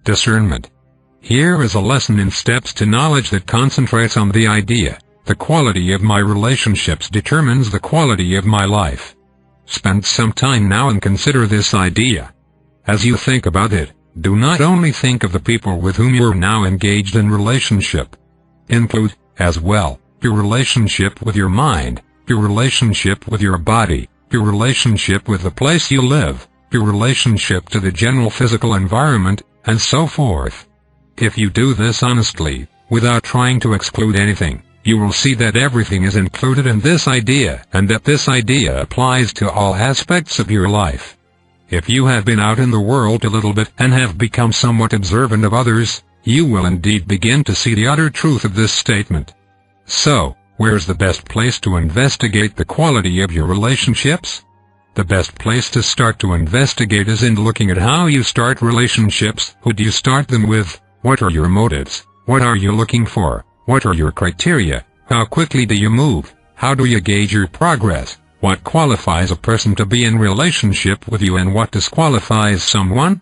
Discernment. Here is a lesson in steps to knowledge that concentrates on the idea: the quality of my relationships determines the quality of my life. Spend some time now and consider this idea. As you think about it, do not only think of the people with whom you are now engaged in relationship. Include, as well, your relationship with your mind, your relationship with your body, your relationship with the place you live, your relationship to the general physical environment, and so forth. If you do this honestly, without trying to exclude anything, you will see that everything is included in this idea, and that this idea applies to all aspects of your life. If you have been out in the world a little bit and have become somewhat observant of others, you will indeed begin to see the utter truth of this statement. So, where's the best place to investigate the quality of your relationships? The best place to start to investigate is in looking at how you start relationships. Who do you start them with? What are your motives? What are you looking for? What are your criteria? How quickly do you move? How do you gauge your progress? What qualifies a person to be in relationship with you and what disqualifies someone?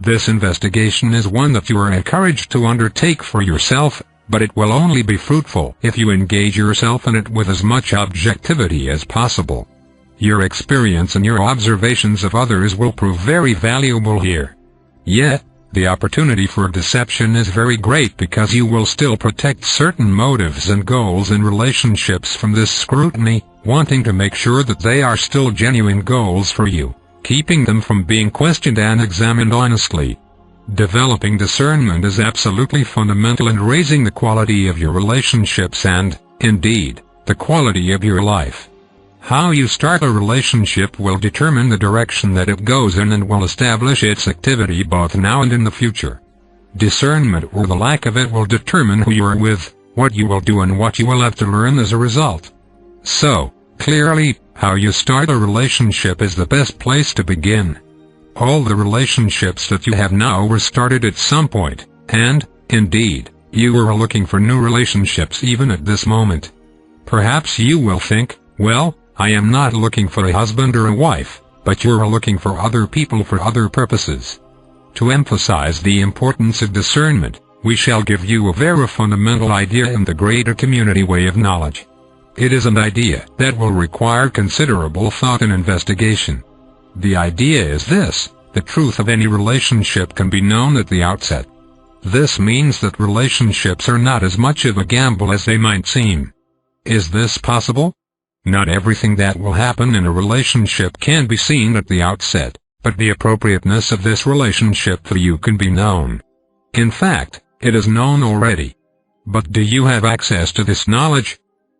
This investigation is one that you are encouraged to undertake for yourself, but it will only be fruitful if you engage yourself in it with as much objectivity as possible. Your experience and your observations of others will prove very valuable here. Yet, the opportunity for deception is very great because you will still protect certain motives and goals in relationships from this scrutiny, wanting to make sure that they are still genuine goals for you, keeping them from being questioned and examined honestly. Developing discernment is absolutely fundamental in raising the quality of your relationships and, indeed, the quality of your life. How you start a relationship will determine the direction that it goes in and will establish its activity both now and in the future. Discernment or the lack of it will determine who you are with, what you will do and what you will have to learn as a result. So, clearly, how you start a relationship is the best place to begin. All the relationships that you have now were started at some point, and, indeed, you are looking for new relationships even at this moment. Perhaps you will think, well, I am not looking for a husband or a wife, but you are looking for other people for other purposes. To emphasize the importance of discernment, we shall give you a very fundamental idea in the greater community way of knowledge. It is an idea that will require considerable thought and investigation. The idea is this: the truth of any relationship can be known at the outset. This means that relationships are not as much of a gamble as they might seem. Is this possible? Not everything that will happen in a relationship can be seen at the outset, but the appropriateness of this relationship for you can be known. In fact, it is known already. But do you have access to this knowledge?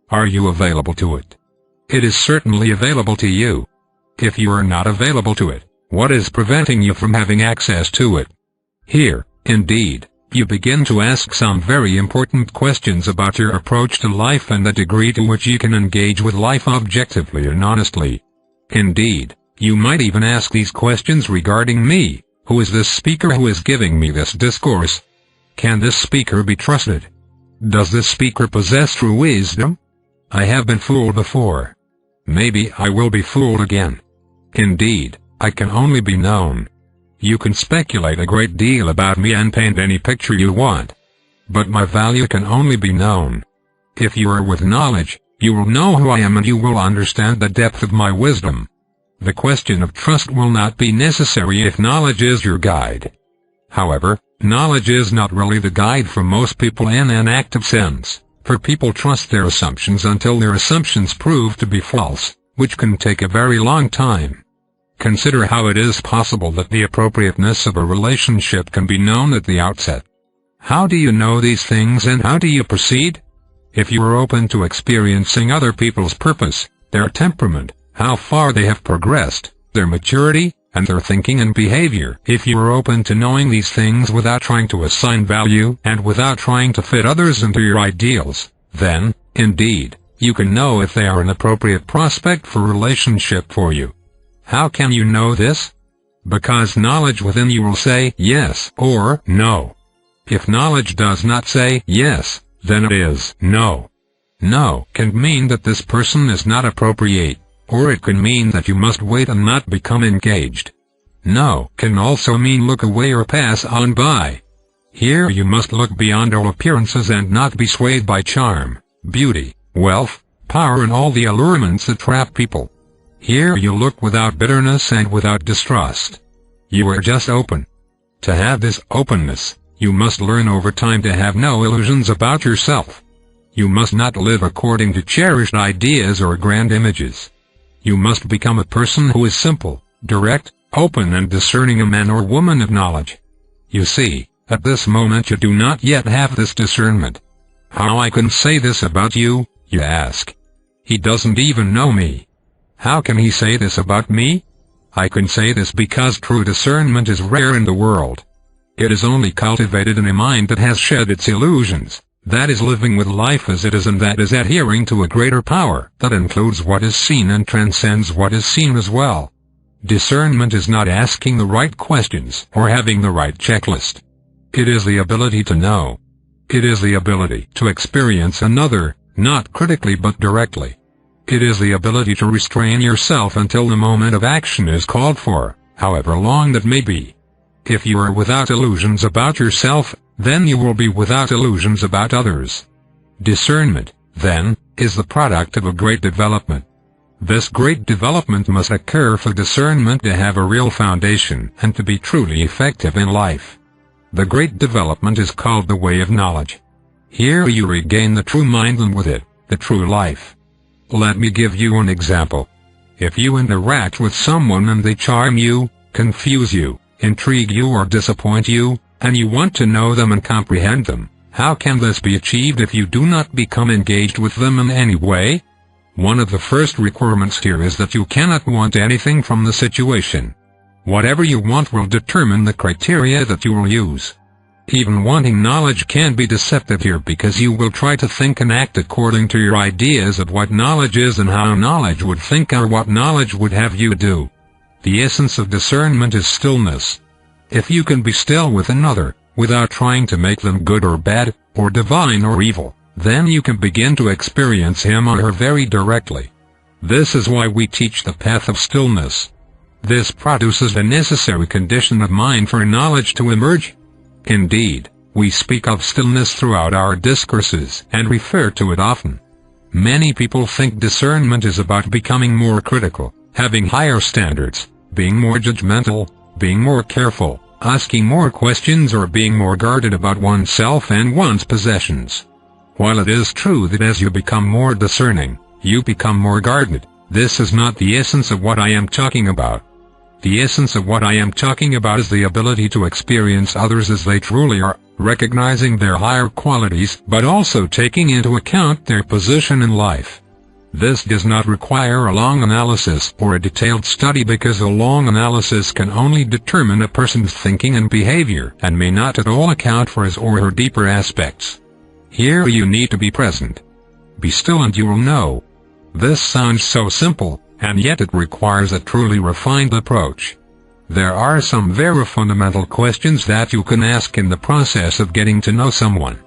Are you available to it? It is certainly available to you. If you are not available to it, what is preventing you from having access to it? Here, indeed, you begin to ask some very important questions about your approach to life and the degree to which you can engage with life objectively and honestly. Indeed, you might even ask these questions regarding me: who is this speaker who is giving me this discourse? Can this speaker be trusted? Does this speaker possess true wisdom? I have been fooled before. Maybe I will be fooled again. Indeed, I can only be known. You can speculate a great deal about me and paint any picture you want. But my value can only be known. If you are with knowledge, you will know who I am and you will understand the depth of my wisdom. The question of trust will not be necessary if knowledge is your guide. However, knowledge is not really the guide for most people in an active sense, for people trust their assumptions until their assumptions prove to be false, which can take a very long time. Consider how it is possible that the appropriateness of a relationship can be known at the outset. How do you know these things and how do you proceed? If you are open to experiencing other people's purpose, their temperament, how far they have progressed, their maturity, and their thinking and behavior, if you are open to knowing these things without trying to assign value and without trying to fit others into your ideals, then, indeed, you can know if they are an appropriate prospect for relationship for you. How can you know this? Because knowledge within you will say yes or no. If knowledge does not say yes, then it is no. No can mean that this person is not appropriate, or it can mean that you must wait and not become engaged. No can also mean look away or pass on by. Here you must look beyond all appearances and not be swayed by charm, beauty, wealth, power and all the allurements that trap people. Here you look without bitterness and without distrust. You are just open. To have this openness, you must learn over time to have no illusions about yourself. You must not live according to cherished ideas or grand images. You must become a person who is simple, direct, open and discerning, a man or woman of knowledge. You see, at this moment you do not yet have this discernment. How I can say this about you, you ask? He doesn't even know me. How can he say this about me? I can say this because true discernment is rare in the world. It is only cultivated in a mind that has shed its illusions, that is living with life as it is, and that is adhering to a greater power that includes what is seen and transcends what is seen as well. Discernment is not asking the right questions or having the right checklist. It is the ability to know. It is the ability to experience another, not critically but directly. It is the ability to restrain yourself until the moment of action is called for, however long that may be. If you are without illusions about yourself, then you will be without illusions about others. Discernment, then, is the product of a great development. This great development must occur for discernment to have a real foundation and to be truly effective in life. The great development is called the way of knowledge. Here you regain the true mind and with it, the true life. Let me give you an example. If you interact with someone and they charm you, confuse you, intrigue you or disappoint you, and you want to know them and comprehend them, how can this be achieved if you do not become engaged with them in any way? One of the first requirements here is that you cannot want anything from the situation. Whatever you want will determine the criteria that you will use. Even wanting knowledge can be deceptive here because you will try to think and act according to your ideas of what knowledge is and how knowledge would think or what knowledge would have you do. The essence of discernment is stillness. If you can be still with another, without trying to make them good or bad, or divine or evil, then you can begin to experience him or her very directly. This is why we teach the path of stillness. This produces the necessary condition of mind for knowledge to emerge. Indeed, we speak of stillness throughout our discourses and refer to it often. Many people think discernment is about becoming more critical, having higher standards, being more judgmental, being more careful, asking more questions or being more guarded about oneself and one's possessions. While it is true that as you become more discerning, you become more guarded, this is not the essence of what I am talking about. The essence of what I am talking about is the ability to experience others as they truly are, recognizing their higher qualities but also taking into account their position in life. This does not require a long analysis or a detailed study because a long analysis can only determine a person's thinking and behavior and may not at all account for his or her deeper aspects. Here you need to be present. Be still and you will know. This sounds so simple, and yet it requires a truly refined approach. There are some very fundamental questions that you can ask in the process of getting to know someone.